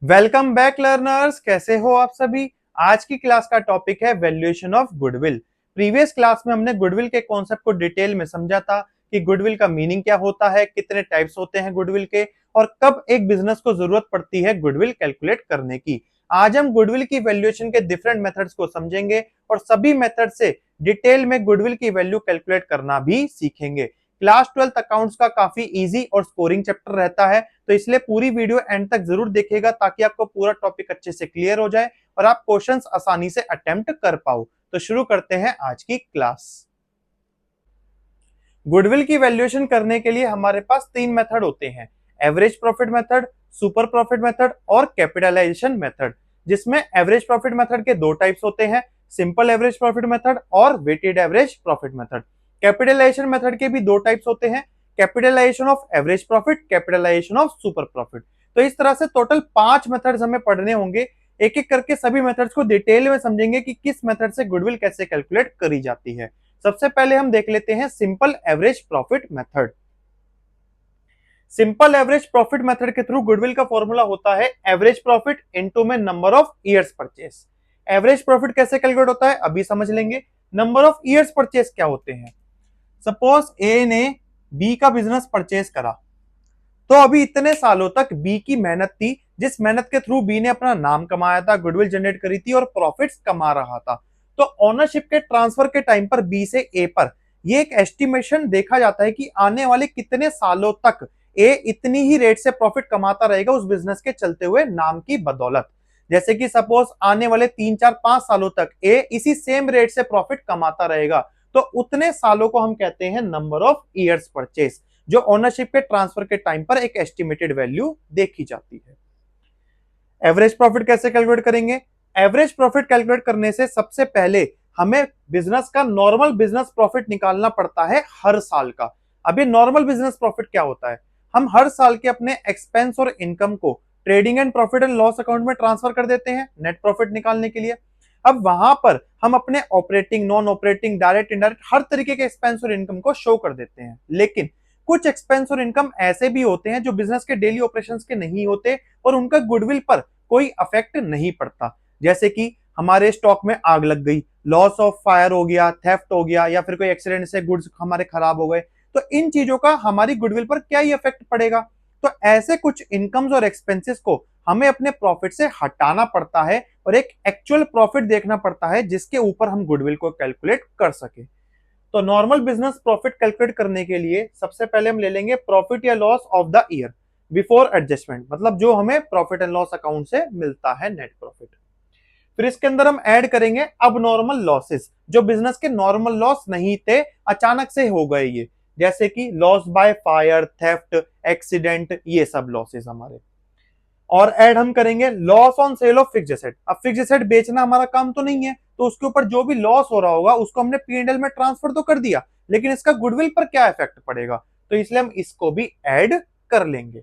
Welcome back learners, कैसे हो आप सभी। आज की क्लास का टॉपिक है valuation of goodwill. Previous class में हमने गुडविल के कॉन्सेप्ट को डिटेल में समझा था कि गुडविल का मीनिंग क्या होता है, कितने टाइप्स होते हैं गुडविल के, और कब एक बिजनेस को जरूरत पड़ती है गुडविल कैलकुलेट करने की। आज हम गुडविल की वैल्यूएशन के डिफरेंट मेथड्स को समझेंगे और सभी मेथड से डिटेल में गुडविल की वैल्यू कैलकुलेट करना भी सीखेंगे। क्लास 12 अकाउंट्स का काफी इजी और स्कोरिंग चैप्टर रहता है, तो इसलिए पूरी वीडियो एंड तक जरूर देखिएगा ताकि आपको पूरा टॉपिक अच्छे से क्लियर हो जाए और आप क्वेश्चंस आसानी से अटेम्प्ट कर पाओ। तो शुरू करते हैं आज की क्लास। गुडविल की वैल्यूएशन करने के लिए हमारे पास तीन मेथड होते हैं: average profit method, super profit method और कैपिटलाइजेशन मेथड। जिसमें एवरेज प्रॉफिट मेथड के दो टाइप्स होते हैं: सिंपल एवरेज प्रॉफिट मेथड और weighted average profit method. Capitalisation method के भी दो टाइप्स होते हैं: capitalisation of average profit, capitalisation of super profit. तो इस तरह से टोटल 5 मेथड्स हमें पढ़ने होंगे। एक एक करके सभी मेथड्स को डिटेल में समझेंगे कि किस मेथड से गुडविल कैसे कैलकुलेट करी जाती है। सबसे पहले हम देख लेते हैं simple average profit method. Simple average profit method के थ्रू गुडविल का फॉर्मूला होता है एवरेज प्रॉफिट इनटू में number of years purchase. Average profit कैसे कैलकुलेट होता है अभी समझ लेंगे। नंबर ऑफ ईयर्स परचेस क्या होते हैं? सपोज ए ने बी का बिजनेस परचेस करा, तो अभी इतने सालों तक बी की मेहनत थी, जिस मेहनत के थ्रू बी ने अपना नाम कमाया था, गुडविल जनरेट करी थी और प्रॉफिट्स कमा रहा था। तो ओनरशिप के ट्रांसफर के टाइम पर बी से ए पर ये एक एस्टिमेशन देखा जाता है कि आने वाले कितने सालों तक ए इतनी ही रेट से प्रॉफिट कमाता रहेगा उस बिजनेस के चलते हुए नाम की बदौलत। जैसे कि सपोज आने वाले 3 4 5 सालों तक ए इसी सेम रेट से प्रॉफिट कमाता रहेगा, तो उतने सालों को हम कहते हैं नंबर ऑफ ईयर्स परचेस, जो ओनरशिप के ट्रांसफर के टाइम पर एक एस्टिमेटेड वैल्यू देखी जाती है। एवरेज प्रॉफिट कैसे कैलकुलेट करेंगे? एवरेज प्रॉफिट कैलकुलेट करने से सबसे पहले हमें बिजनेस का नॉर्मल बिजनेस प्रॉफिट निकालना पड़ता है हर साल का। अब ये नॉर्मल बिजनेस प्रॉफिट क्या होता है? हम हर साल के अपने एक्सपेंस और इनकम को trading and profit and loss account में ट्रांसफर कर देते हैं नेट प्रॉफिट निकालने के लिए। अब वहां पर हम अपने operating, non operating, direct, indirect हर तरीके के एक्सपेंस और इनकम को शो कर देते हैं। लेकिन कुछ एक्सपेंस और इनकम ऐसे भी होते हैं जो बिजनेस के डेली ऑपरेशंस के नहीं होते और उनका गुडविल पर कोई अफेक्ट नहीं पड़ता। जैसे कि हमारे स्टॉक में आग लग गई, लॉस ऑफ फायर हो गया, थेफ्ट हो गया, या फिर कोई एक्सीडेंट से गुड्स हमारे खराब हो गए, तो इन चीजों का हमारी गुडविल पर क्या ही इफेक्ट पड़ेगा? तो ऐसे कुछ इनकम्स और एक्सपेंसेस को हमें अपने प्रॉफिट से हटाना पड़ता है और एक एक्चुअल प्रॉफिट देखना पड़ता है जिसके ऊपर हम गुडविल को कैलकुलेट कर सके। तो नॉर्मल बिजनेस प्रॉफिट कैलकुलेट करने के लिए सबसे पहले हम ले लेंगे प्रॉफिट या loss of the year before adjustment, मतलब जो हमें प्रॉफिट एंड लॉस अकाउंट से मिलता है नेट प्रॉफिट। फिर इसके अंदर हम ऐड करेंगे अब नॉर्मल लॉसेस, जो बिजनेस के नॉर्मल लॉस नहीं थे, अचानक से हो गए ये, जैसे कि loss by fire, theft, accident, ये सब लॉसेस हमारे। और ऐड हम करेंगे loss on sale of fixed asset. अब फिक्स्ड एसेट बेचना हमारा काम तो नहीं है, तो उसके ऊपर जो भी लॉस हो रहा होगा उसको हमने पीएनएल में ट्रांसफर तो कर दिया, लेकिन इसका गुडविल पर क्या इफेक्ट पड़ेगा, तो इसलिए हम इसको भी ऐड कर लेंगे।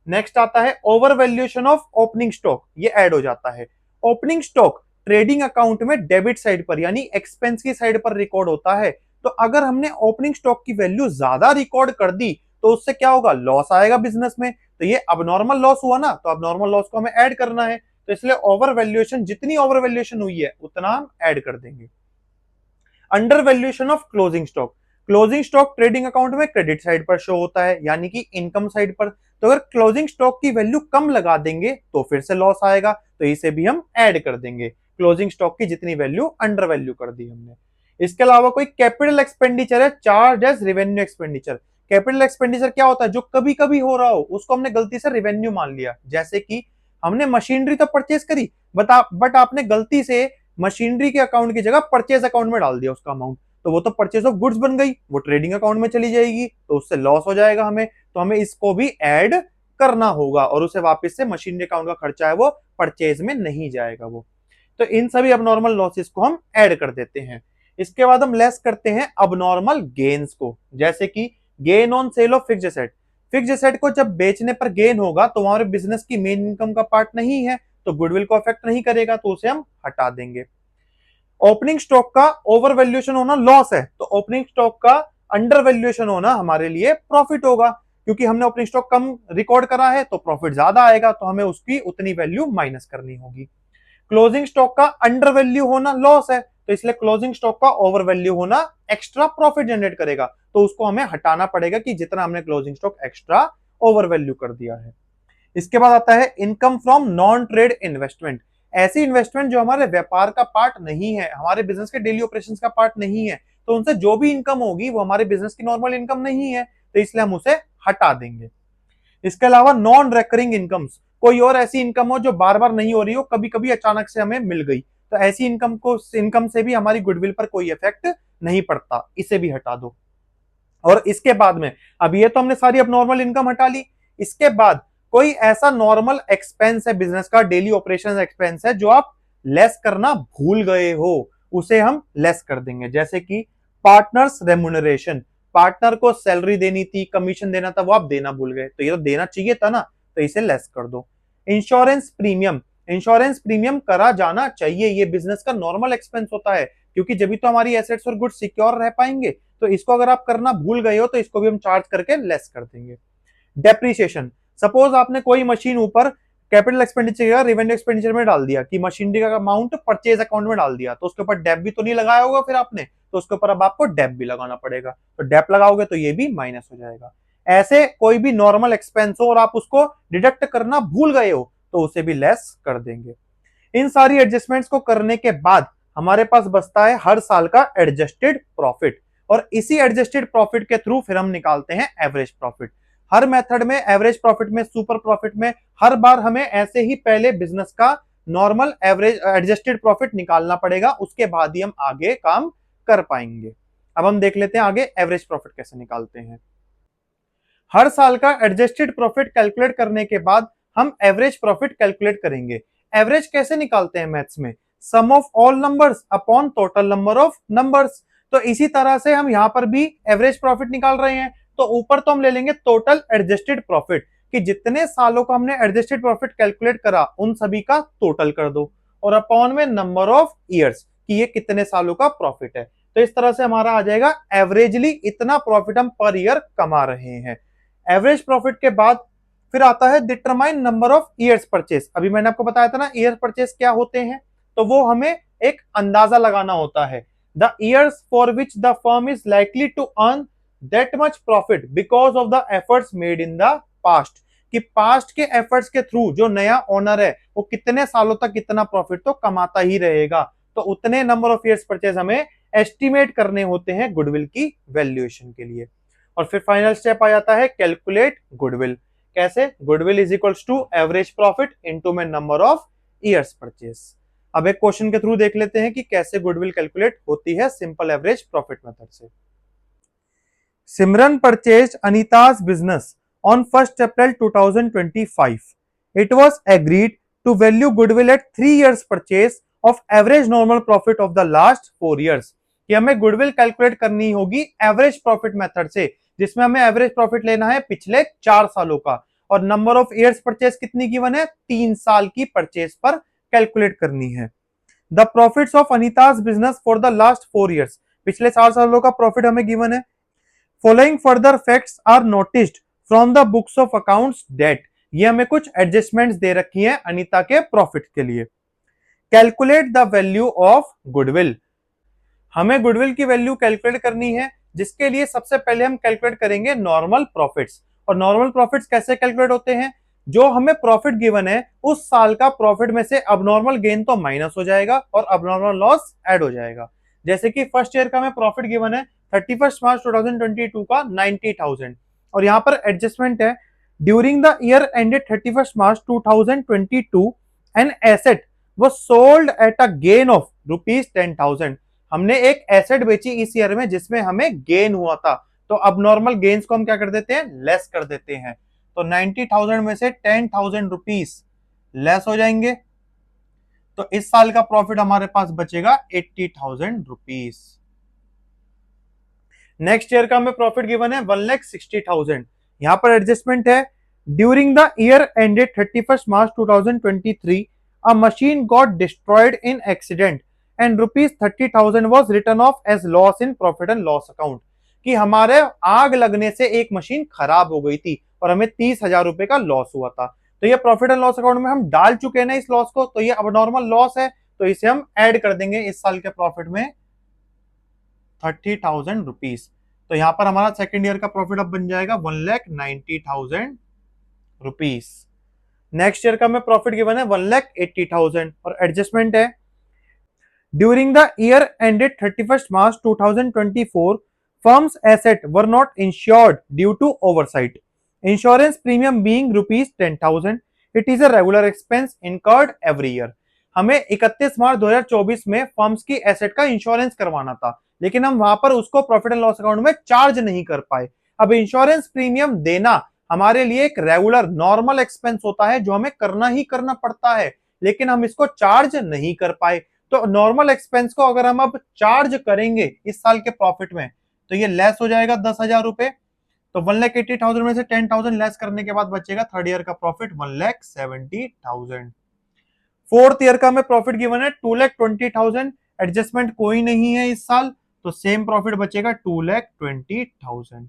नेक्स्ट आता है over valuation of opening stock, ये ऐड हो जाता है। ओपनिंग स्टॉक ट्रेडिंग अकाउंट में डेबिट साइड पर यानी एक्सपेंस की साइड पर रिकॉर्ड होता है, तो अगर हमने ओपनिंग स्टॉक की वैल्यू ज्यादा रिकॉर्ड कर दी तो उससे क्या होगा, लॉस आएगा बिजनेस में। तो ये अब नॉर्मल लॉस हुआ ना, तो अब नॉर्मल लॉस को हमें ऐड करना है, तो इसलिए ओवर वैल्यूएशन, जितनी ओवर वैल्यूएशन हुई है उतना हम ऐड कर देंगे। Under valuation of closing stock, closing stock trading account में क्रेडिट साइड पर शो होता है यानी कि इनकम साइड पर, तो अगर क्लोजिंग स्टॉक की वैल्यू कम लगा देंगे तो फिर से लॉस आएगा, तो इसे भी हम ऐड कर देंगे। क्लोजिंग स्टॉक की जितनी वैल्यू अंडर वैल्यू कर दी हमने। इसके अलावा कोई कैपिटल एक्सपेंडिचर है, charge as revenue expenditure. Capital expenditure क्या होता है? जो कभी कभी हो रहा हो उसको हमने गलती से रेवेन्यू मान लिया, जैसे कि हमने मशीनरी तो परचेस करी बट आपने गलती से मशीनरी के अकाउंट की जगह परचेज अकाउंट में डाल दिया उसका अमाउंट, तो वो तो परचेज ऑफ गुड्स बन गई, वो ट्रेडिंग अकाउंट में चली जाएगी, तो उससे लॉस हो जाएगा हमें, तो हमें इसको भी ऐड करना होगा और उसे वापस से मशीनरी अकाउंट का खर्चा है वो परचेज में नहीं जाएगा वो। तो इन सभी अबनॉर्मल लॉसेस को हम ऐड कर देते हैं। इसके बाद हम लेस करते हैं अबनॉर्मल गेन्स को, जैसे कि gain on sale of fixed asset. Fixed asset को जब बेचने पर गेन होगा तो हमारे बिजनेस की मेन इनकम का पार्ट नहीं है, तो गुडविल को अफेक्ट नहीं करेगा, तो उसे हम हटा देंगे। ओपनिंग स्टॉक का ओवर वैल्यूएशन होना लॉस है, तो ओपनिंग स्टॉक का अंडर वैल्यूएशन होना हमारे लिए प्रॉफिट होगा, क्योंकि हमने ओपनिंग स्टॉक कम रिकॉर्ड करा है तो प्रॉफिट ज्यादा आएगा, तो हमें उसकी उतनी वैल्यू माइनस करनी होगी। क्लोजिंग स्टॉक का अंडर वैल्यू होना लॉस है, तो इसलिए क्लोजिंग स्टॉक का ओवर वैल्यू होना एक्स्ट्रा प्रॉफिट जनरेट करेगा, तो उसको हमें हटाना पड़ेगा कि जितना हमने closing stock extra over value कर दिया है। इसके बाद आता है income from non trade investment. ऐसी इन्वेस्टमेंट जो हमारे व्यापार का पार्ट नहीं है, हमारे बिजनेस के डेली ऑपरेशंस का पार्ट नहीं है, तो उनसे जो भी इनकम होगी वो हमारे बिजनेस की नॉर्मल इनकम नहीं है, तो इसलिए हम उसे हटा देंगे। इसके अलावा नॉन रेकरिंग इनकम्स, कोई और ऐसी इनकम हो जो बार बार नहीं हो रही हो, कभी कभी अचानक से हमें मिल गई, तो ऐसी इनकम से भी हमारी गुडविल पर कोई इफेक्ट नहीं पड़ता, इसे भी हटा दो। और इसके बाद में, अब ये तो हमने सारी अब नॉर्मल इनकम हटा ली, इसके बाद कोई ऐसा नॉर्मल एक्सपेंस है बिजनेस का, डेली ऑपरेशन एक्सपेंस है जो आप लेस करना भूल गए हो, उसे हम लेस कर देंगे। जैसे कि पार्टनर्स रेम्यूनरेशन, पार्टनर को सैलरी देनी थी, कमीशन देना था, वो आप देना भूल गए, तो ये तो देना चाहिए था ना, तो इसे लेस कर दो। इंश्योरेंस प्रीमियम, इंश्योरेंस प्रीमियम करा जाना चाहिए, ये बिजनेस का नॉर्मल एक्सपेंस होता है, क्योंकि जब भी तो हमारी एसेट्स और गुड्स सिक्योर रह पाएंगे, तो इसको अगर आप करना भूल गए हो तो इसको भी हम चार्ज करके लेस कर देंगे। डेप्रीशिएशन, सपोज आपने कोई मशीन ऊपर कैपिटल एक्सपेंडिचर या रेवेन्यू एक्सपेंडिचर में डाल दिया कि मशीनरी का अमाउंट परचेज अकाउंट में डाल दिया, तो उसके ऊपर डेप भी तो नहीं लगाया होगा फिर आपने, तो उसके ऊपर अब आपको डेप भी लगाना पड़ेगा, तो डेप लगाओगे तो ये भी माइनस हो जाएगा। ऐसे कोई भी नॉर्मल एक्सपेंस हो और आप उसको डिडक्ट करना भूल गए हो तो उसे भी लेस कर देंगे। इन सारी एडजस्टमेंट्स को करने के बाद हमारे पास बचता है हर साल का एडजस्टेड प्रॉफिट, और इसी एडजस्टेड प्रॉफिट के थ्रू फिर हम निकालते हैं एवरेज प्रॉफिट। हर मेथड में, एवरेज प्रॉफिट में, सुपर प्रॉफिट में, हर बार हमें ऐसे ही पहले बिजनेस का नॉर्मल एवरेज एडजस्टेड प्रॉफिट निकालना पड़ेगा, उसके बाद ही हम आगे काम कर पाएंगे। अब हम देख लेते हैं आगे एवरेज प्रॉफिट कैसे निकालते हैं। हर साल का एडजस्टेड प्रॉफिट कैलकुलेट करने के बाद हम एवरेज प्रॉफिट कैलकुलेट करेंगे। एवरेज कैसे निकालते हैं मैथ्स में? Sum of all numbers upon total number of numbers. तो इसी तरह से हम यहां पर भी एवरेज प्रॉफिट निकाल रहे हैं, तो ऊपर तो हम ले लेंगे टोटल एडजस्टेड प्रॉफिट, कि जितने सालों का हमने एडजस्टेड प्रॉफिट कैलकुलेट करा उन सभी का टोटल कर दो, और अपॉन में नंबर ऑफ ईयर्स, कि ये कितने सालों का प्रॉफिट है। तो इस तरह से हमारा आ जाएगा एवरेजली इतना प्रॉफिट हम पर ईयर कमा रहे हैं। एवरेज प्रॉफिट के बाद फिर आता है determine number of years purchase. अभी मैंने आपको बताया था ना ईयर परचेस क्या होते हैं, तो वो हमें एक अंदाजा लगाना होता है। The years for which the firm is likely to earn that much profit because of the efforts made in the past, कि पास्ट के एफर्ट्स के थ्रू जो नया ओनर है वो कितने सालों तक कितना प्रॉफिट तो कमाता ही रहेगा, तो उतने नंबर ऑफ ईयर्स परचेस हमें एस्टिमेट करने होते हैं गुडविल की वैल्यूएशन के लिए। और फिर फाइनल स्टेप आ जाता है कैलकुलेट गुडविल। कैसे? Goodwill is equals to average profit into में नंबर ऑफ ईयर्स परचेस। अब एक क्वेश्चन के थ्रू देख लेते हैं कि कैसे गुडविल कैलकुलेट होती है सिंपल एवरेज प्रॉफिट मेथड से। सिमरन purchased अनीता's business on 1st April 2025. It was agreed to value goodwill at 3 years purchase of average normal profit of the last 4 years. कि हमें गुडविल कैलकुलेट करनी होगी एवरेज प्रॉफिट मेथड से, जिसमें हमें average profit लेना है पिछले 4 सालों का, और नंबर ऑफ ईयर्स परचेस कितनी गिवन है? 3 साल की परचेस पर कैलकुलेट करनी है। The profits of Anita's business for the last 4 years, पिछले 4 सालों का प्रॉफिट हमें गिवन है। Following further facts are noticed from the books of accounts date, ये हमें कुछ एडजस्टमेंट्स दे रखी हैं अनीता के प्रॉफिट के लिए। Calculate the value of goodwill, हमें गुडविल की वैल्यू कैलकुलेट करनी है, जिसके लिए सबसे पहले हम कैलकुलेट करेंगे नॉर्मल प्रॉफिट्स। और नॉर्मल प्रॉफिट्स कैसे कैलकुलेट होते हैं? जो हमें प्रॉफिट गिवन है उस साल का प्रॉफिट में से अबनॉर्मल गेन तो माइनस हो जाएगा और अबनॉर्मल लॉस ऐड हो जाएगा। जैसे कि फर्स्ट ईयर का हमें प्रॉफिट गिवन है 31 मार्च 2022 का 90,000, और यहां पर एडजस्टमेंट है during the year ended 31 March 2022 an asset was sold at a gain of ₹10,000। हमने एक एसेट बेची इस ईयर में जिसमें हमें गेन हुआ था, तो अब नॉर्मल गेन्स को हम क्या कर देते हैं? लेस कर देते हैं। तो 90,000 में से 10,000 रुपीस लेस हो जाएंगे, तो इस साल का प्रॉफिट हमारे पास बचेगा 80,000 रुपीस। नेक्स्ट ईयर का हमें प्रॉफिट गिवन है 1,60,000, यहां पर एडजस्टमेंट है during the year ended 31 March 2023 a machine got destroyed in accident and rupees 30,000 was written off as loss in profit and loss account। कि हमारे आग लगने से एक मशीन खराब हो गई थी और हमें 30,000 रुपए का लॉस हुआ था। तो ये प्रॉफिट एंड लॉस अकाउंट में हम डाल चुके हैं ना इस लॉस को, तो ये अब नॉर्मल लॉस है, तो इसे हम ऐड कर देंगे इस साल के प्रॉफिट में 30,000 रुपीज। तो यहां पर हमारा सेकेंड ईयर का प्रॉफिट अब बन जाएगा 1,90,000 रुपीज। नेक्स्ट ईयर का में प्रॉफिट गिवन है 1,80,000 और एडजस्टमेंट है during the year ended 31 March 2024 firm's assets were not insured due to oversight. Insurance premium being rupees 10,000. It is a regular expense incurred every year. हमें 31 मार्च 2024 में firms की asset का insurance करवाना था, लेकिन हम वहां पर उसको प्रॉफिट एंड लॉस अकाउंट में चार्ज नहीं कर पाए। अब इंश्योरेंस प्रीमियम देना हमारे लिए एक रेगुलर नॉर्मल एक्सपेंस होता है जो हमें करना ही करना पड़ता है, लेकिन हम इसको चार्ज नहीं कर पाए। तो नॉर्मल एक्सपेंस को अगर हम अब चार्ज करेंगे इस साल के प्रॉफिट में, तो ये लेस हो जाएगा 10,000 रुपए। तो 1,80,000 में से 10,000 लेस करने के बाद बचेगा थर्ड ईयर का प्रॉफिट 1,70,000। फोर्थ ईयर का में प्रॉफिट गिवन है 2,20,000। एडजस्टमेंट कोई नहीं है इस साल, तो सेम प्रॉफिट बचेगा 2,20,000।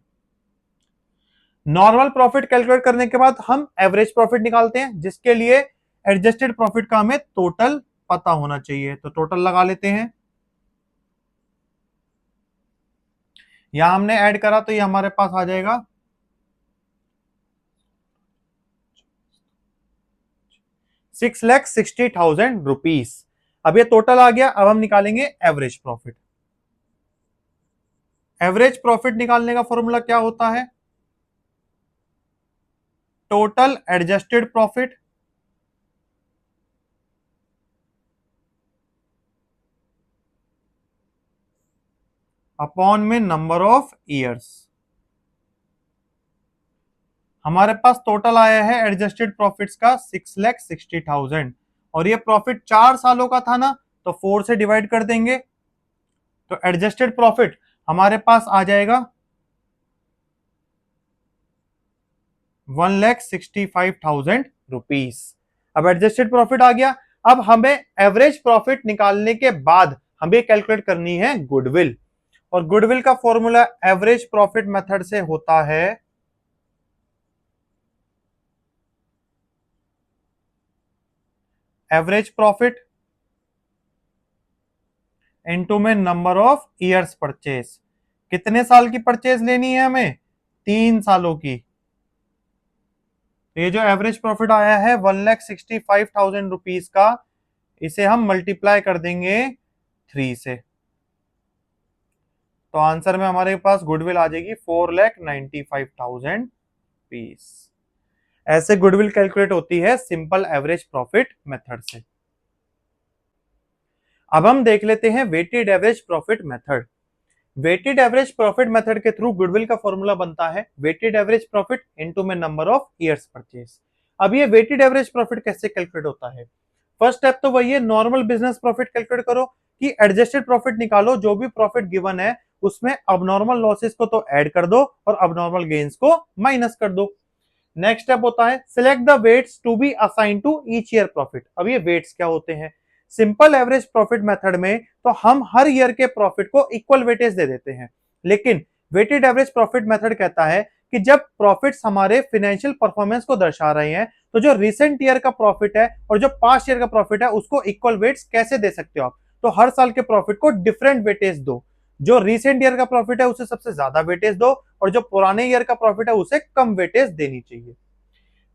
नॉर्मल प्रॉफिट कैलकुलेट करने के बाद हम एवरेज प्रॉफिट निकालते हैं, जिसके लिए एडजस्टेड प्रॉफिट का हमें टोटल पता होना चाहिए। तो टोटल लगा लेते हैं, यहां हमने ऐड करा तो ये हमारे पास आ जाएगा 6,60,000 रुपीज। अब ये टोटल आ गया, अब हम निकालेंगे एवरेज प्रॉफिट। एवरेज प्रॉफिट निकालने का फॉर्मूला क्या होता है? टोटल एडजस्टेड प्रॉफिट अपॉन में नंबर ऑफ ईयर्स। हमारे पास टोटल आया है एडजस्टेड प्रॉफिट्स का 6,60,000 और ये प्रॉफिट 4 सालों का था ना, तो 4 से डिवाइड कर देंगे, तो एडजस्टेड प्रॉफिट हमारे पास आ जाएगा 1,65,000 रुपीज। अब एडजस्टेड प्रॉफिट आ गया। अब हमें एवरेज प्रॉफिट निकालने के बाद हमें कैलकुलेट करनी है गुडविल, और गुडविल का फॉर्मूला एवरेज प्रॉफिट मेथड से होता है एवरेज प्रॉफिट इनटू में नंबर ऑफ ईयर्स परचेज। कितने साल की परचेज लेनी है हमें? 3 सालों की। ये जो एवरेज प्रॉफिट आया है 1,65,000 रुपीज का, इसे हम मल्टीप्लाई कर देंगे 3 से, तो आंसर में हमारे पास गुडविल आ जाएगी 4,95,000 रुपीज। ऐसे गुडविल कैलकुलेट होती है सिंपल एवरेज प्रॉफिट मेथड से। अब हम देख लेते हैं weighted average profit method. Weighted average profit method के थ्रू गुडविल का फॉर्मूला बनता है वेटेड एवरेज प्रॉफिट इनटू में नंबर ऑफ ईयर्स परचेज। अब ये वेटेड एवरेज प्रॉफिट कैसे कैलकुलेट होता है? फर्स्ट स्टेप तो वही है, नॉर्मल बिजनेस प्रॉफिट कैलकुलेट करो कि एडजस्टेड प्रॉफिट निकालो, जो भी प्रॉफिट गिवन है उसमें अबनॉर्मल लॉसेस को तो ऐड कर दो और अबनॉर्मल गेन्स को माइनस कर दो। नेक्स्ट स्टेप होता है select the weights to be assign to each year profit. अब ये वेट्स क्या होते हैं? सिंपल एवरेज प्रॉफिट मेथड में तो हम हर ईयर के प्रॉफिट को इक्वल वेटेज दे देते हैं, लेकिन वेटेड एवरेज प्रॉफिट मेथड कहता है कि जब प्रॉफिट्स हमारे फाइनेंशियल परफॉर्मेंस को दर्शा रहे हैं, तो जो रिसेंट ईयर का प्रॉफिट है और जो पास्ट ईयर का प्रॉफिट है उसको इक्वल वेट्स कैसे दे सकते हो आप? तो हर साल के प्रॉफिट को डिफरेंट वेटेज दो। जो रिसेंट ईयर का प्रॉफिट है उसे सबसे ज्यादा वेटेज दो और जो पुराने ईयर का प्रॉफिट है उसे कम वेटेज देनी चाहिए।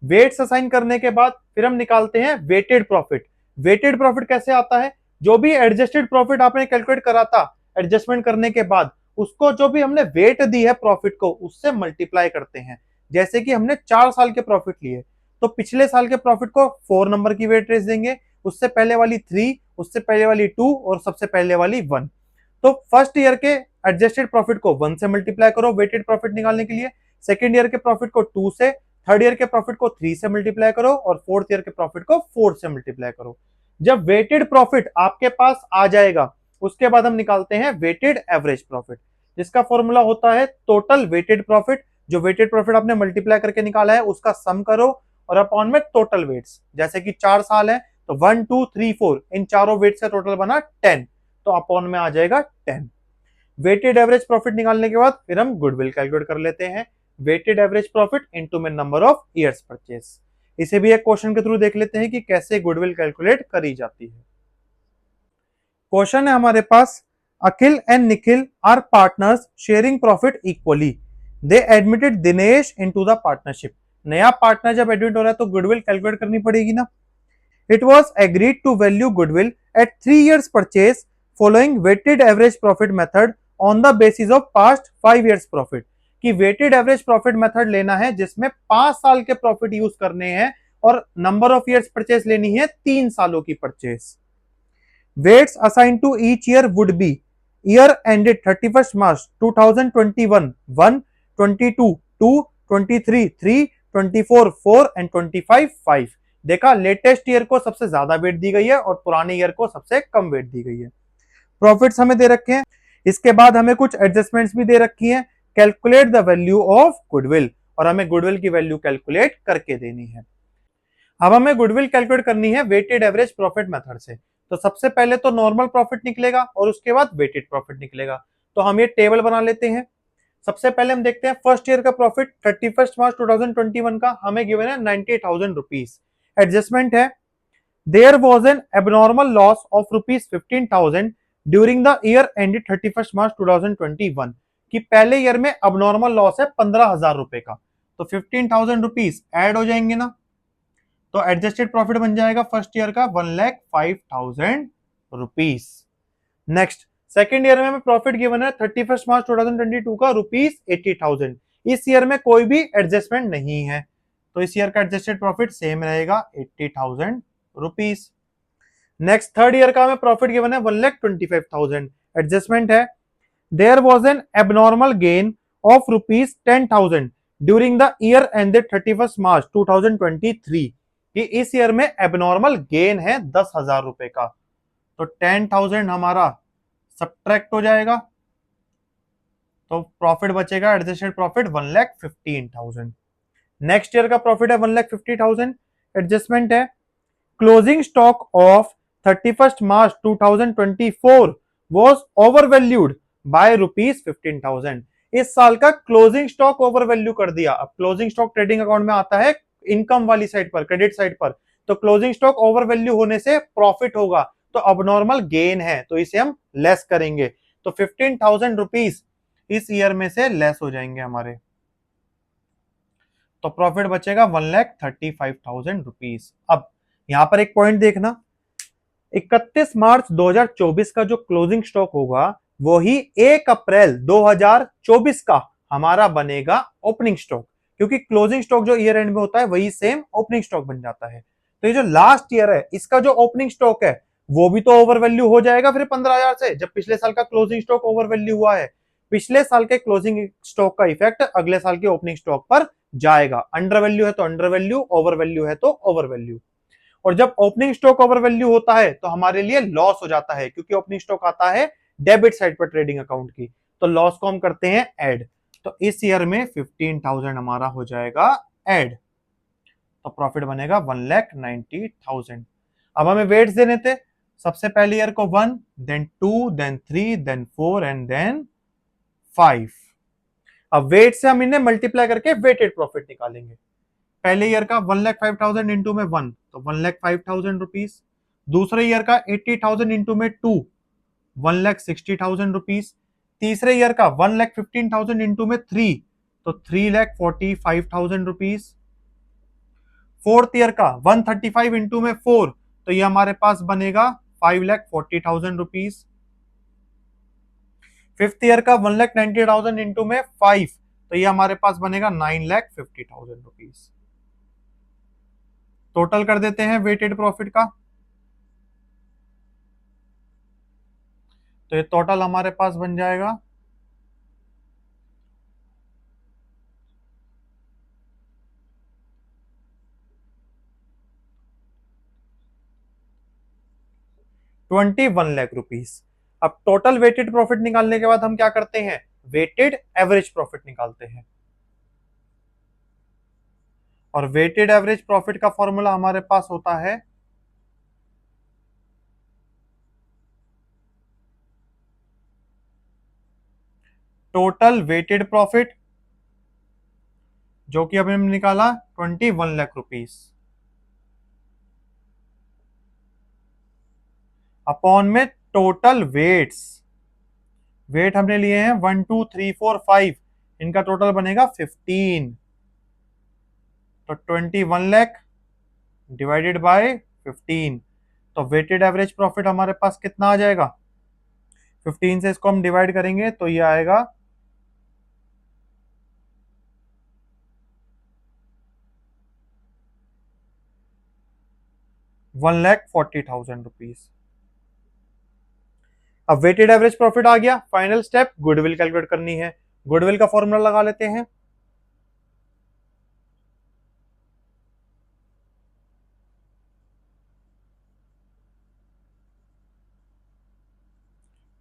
वेट्स असाइन करने के बाद फिर हम निकालते हैं वेटेड प्रॉफिट। वेटेड प्रॉफिट कैसे आता है? जो भी एडजस्टेड प्रॉफिट आपने कैलकुलेट करा था एडजस्टमेंट करने के बाद, उसको जो भी हमने वेट दी है प्रॉफिट को उससे मल्टीप्लाई करते हैं। जैसे कि हमने 4 साल के प्रॉफिट लिए, तो पिछले साल के प्रॉफिट को 4 नंबर की वेटेज देंगे, उससे पहले वाली 3, उससे पहले वाली 2 और सबसे पहले वाली 1। तो फर्स्ट ईयर के एडजस्टेड प्रॉफिट को 1 से मल्टीप्लाई करो वेटेड प्रॉफिट निकालने के लिए, सेकेंड ईयर के प्रॉफिट को 2 से, थर्ड ईयर के प्रॉफिट को 3 से मल्टीप्लाई करो और फोर्थ ईयर के प्रॉफिट को 4 से मल्टीप्लाई करो। जब वेटेड प्रॉफिट आपके पास आ जाएगा उसके बाद हम निकालते हैं वेटेड एवरेज प्रॉफिट, जिसका फॉर्मूला होता है टोटल वेटेड प्रॉफिट। जो वेटेड प्रॉफिट आपने मल्टीप्लाई करके निकाला है उसका सम करो और अपॉन में टोटल वेट्स। जैसे कि 4 साल है तो 1 2 3 4 इन चारों वेट्स का टोटल बना 10, तो अपॉन में आ जाएगा 10। वेटेड एवरेज प्रॉफिट निकालने के बाद फिर हम गुडविल कैलकुलेट कर लेते हैं। वेटेड एवरेज प्रॉफिट इनटू में नंबर ऑफ ईयर्स परचेस। इसे भी एक क्वेश्चन के थ्रू देख लेते हैं कि कैसे गुडविल कैलकुलेट करी जाती है। क्वेश्चन है हमारे पास, Akhil and Nikhil are partners sharing profit equally, they admitted Dinesh into the partnership. नया पार्टनर जब एडमिट हो रहा है तो गुडविल कैलकुलेट करनी पड़ेगी ना। It was agreed to value goodwill at 3 years purchase following weighted average profit method on the basis of past 5 years profit. कि वेटेड एवरेज प्रॉफिट मेथड लेना है जिसमें 5 साल के प्रॉफिट यूज करने हैं और नंबर ऑफ ईयर्स परचेज लेनी है 3 सालों की purchase. Weights assigned to each year would be year ended 31st March 2021 1, 22 2, 23 3, 24 4 and 25 5। देखा, लेटेस्ट ईयर को सबसे ज्यादा वेट दी गई है और पुराने ईयर को सबसे कम वेट दी गई है। प्रॉफिट्स हमें दे रखे हैं, इसके बाद हमें कुछ एडजस्टमेंट्स भी दे रखी हैं। Calculate the value of goodwill, और हमें गुडविल की वैल्यू कैलकुलेट करके देनी है। अब हमें गुडविल कैलकुलेट करनी है वेटेड एवरेज प्रॉफिट मेथड से। तो सबसे पहले तो नॉर्मल प्रॉफिट निकलेगा और उसके बाद वेटेड प्रॉफिट निकलेगा। तो हम ये टेबल बना लेते हैं। सबसे पहले हम देखते हैं फर्स्ट ईयर का प्रॉफिट 31 मार्च 2021 का हमें गिवन है 98,000 रुपीज। एडजस्टमेंट है, there was an abnormal loss of rupees 15,000 during the year ended 31 March 2021। कि पहले ईयर में अबनॉर्मल लॉस है 15,000 रुपए का। तो 15,000 रुपीज ऐड हो जाएंगे ना, तो एडजस्टेड प्रॉफिट बन जाएगा फर्स्ट ईयर का 1,05,000 रुपीज। नेक्स्ट, सेकेंड ईयर में हमें प्रॉफिट गिवन है 31 मार्च 2022 का रुपीज 80,000। इस ईयर में कोई भी एडजस्टमेंट नहीं है, तो इस ईयर का एडजस्टेड प्रॉफिट सेम रहेगा 80,000 रुपीज। नेक्स्ट, थर्ड ईयर का हमें प्रॉफिट गिवन है 1,25,000। एडजस्टमेंट है, there was an abnormal gain of rupees 10,000 during the year ended 31 March 2023। कि इस ईयर में एबनॉर्मल गेन है 10,000 रुपए का। तो 10,000 हमारा सब्ट्रैक्ट हो जाएगा, तो प्रॉफिट बचेगा एडजस्टेड प्रॉफिट 1,15,000। नेक्स्ट ईयर का प्रॉफिट है 1,50,000। एडजस्टमेंट है, closing stock of 31 March 2024 was over valued by rupees 15,000। इस साल का क्लोजिंग स्टॉक ओवर वैल्यू कर दिया। अब क्लोजिंग स्टॉक ट्रेडिंग अकाउंट में आता है इनकम वाली साइड पर, क्रेडिट साइड पर। तो क्लोजिंग स्टॉक ओवर वैल्यू होने से प्रॉफिट होगा, तो अबनॉर्मल गेन है, तो इसे हम लेस करेंगे। तो 15,000 रुपीज इस ईयर में से लेस हो जाएंगे हमारे, तो प्रॉफिट बचेगा 1,35,000 रुपीज। अब यहां पर एक पॉइंट देखना, 31 मार्च 2024 का जो क्लोजिंग स्टॉक होगा वही 1 अप्रैल 2024 का हमारा बनेगा ओपनिंग स्टॉक। क्योंकि क्लोजिंग स्टॉक जो ईयर एंड में होता है वही सेम ओपनिंग स्टॉक बन जाता है। तो ये जो लास्ट ईयर है इसका जो ओपनिंग स्टॉक है वो भी तो ओवर वैल्यू हो जाएगा फिर 15,000 से, जब पिछले साल का क्लोजिंग स्टॉक ओवर वैल्यू हुआ है। पिछले साल के क्लोजिंग स्टॉक का इफेक्ट अगले साल के ओपनिंग स्टॉक पर जाएगा। अंडर वैल्यू है तो अंडर वैल्यू, ओवर वैल्यू है तो ओवर वैल्यू। और जब ओपनिंग स्टॉक ओवर वैल्यू होता है तो हमारे लिए लॉस हो जाता है, क्योंकि ओपनिंग स्टॉक आता है डेबिट साइड पर ट्रेडिंग अकाउंट की। तो लॉस को हम करते हैं ऐड। तो इस ईयर में 15,000 हमारा हो जाएगा ऐड, तो प्रॉफिट बनेगा 1,90,000। अब हमें वेट्स देने थे, सबसे पहले ईयर को 1, then 2, then 3, then 4 and then 5। अब वेट से हम इन्हें मल्टीप्लाई करके वेटेड प्रॉफिट निकालेंगे। पहले ईयर का 1,05,000 इंटू में 1, तो 1,05,000 रुपीज। दूसरे ईयर का 80,000 इंटू में 2, 1,60,000 रुपीज। तीसरे ईयर का 1,15,000 इंटू में 3, तो 3,45,000 रुपीज। फोर्थ ईयर का 135 इंटू में 4, तो ये हमारे पास बनेगा 5,40,000 रुपीज। फिफ्थ ईयर का 1,90,000 इंटू में 5, तो ये हमारे पास बनेगा 9,50,000 रुपीज। टोटल कर देते हैं वेटेड प्रॉफिट का, तो ये टोटल हमारे पास बन जाएगा 21 लाख रुपीज। अब टोटल वेटेड प्रॉफिट निकालने के बाद हम क्या करते हैं, वेटेड एवरेज प्रॉफिट निकालते हैं। और वेटेड एवरेज प्रॉफिट का फॉर्मूला हमारे पास होता है टोटल वेटेड प्रॉफिट जो कि अभी हमने निकाला 21 लाख रुपीस अपॉन में टोटल वेट्स, वेट हमने लिए हैं 1 2 3 4 5, इनका टोटल बनेगा 15, तो 21 लाख डिवाइडेड बाय 15, तो वेटेड एवरेज प्रॉफिट हमारे पास कितना आ जाएगा, 15 से इसको हम डिवाइड करेंगे तो ये आएगा 1,40,000 रुपीज। अब वेटेड एवरेज प्रॉफिट आ गया, फाइनल स्टेप गुडविल कैलकुलेट करनी है। गुडविल का फॉर्मूला लगा लेते हैं।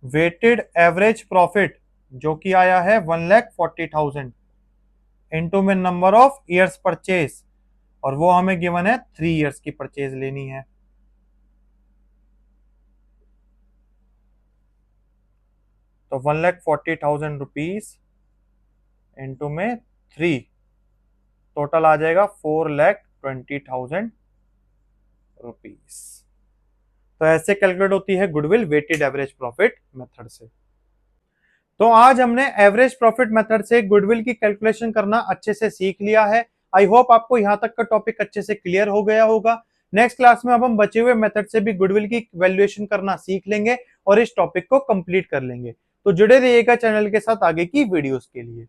वेटेड एवरेज प्रॉफिट जो कि आया है 1,40,000 इनटू में नंबर ऑफ ईयर्स परचेज, और वो हमें गिवन है 3 ईयर्स की परचेज लेनी है। तो 1,40,000 रुपीज इंटू में 3, टोटल आ जाएगा 4,20,000 रुपीज। तो ऐसे कैलकुलेट होती है goodwill weighted average profit method से। तो आज हमने एवरेज प्रॉफिट मेथड से गुडविल की कैलकुलेशन करना अच्छे से सीख लिया है। आई होप आपको यहां तक का टॉपिक अच्छे से क्लियर हो गया होगा। नेक्स्ट क्लास में अब हम बचे हुए मेथड से भी गुडविल की वैल्यूएशन करना सीख लेंगे और इस टॉपिक को कंप्लीट कर लेंगे। तो जुड़े रहिएगा चैनल के साथ आगे की वीडियोस के लिए।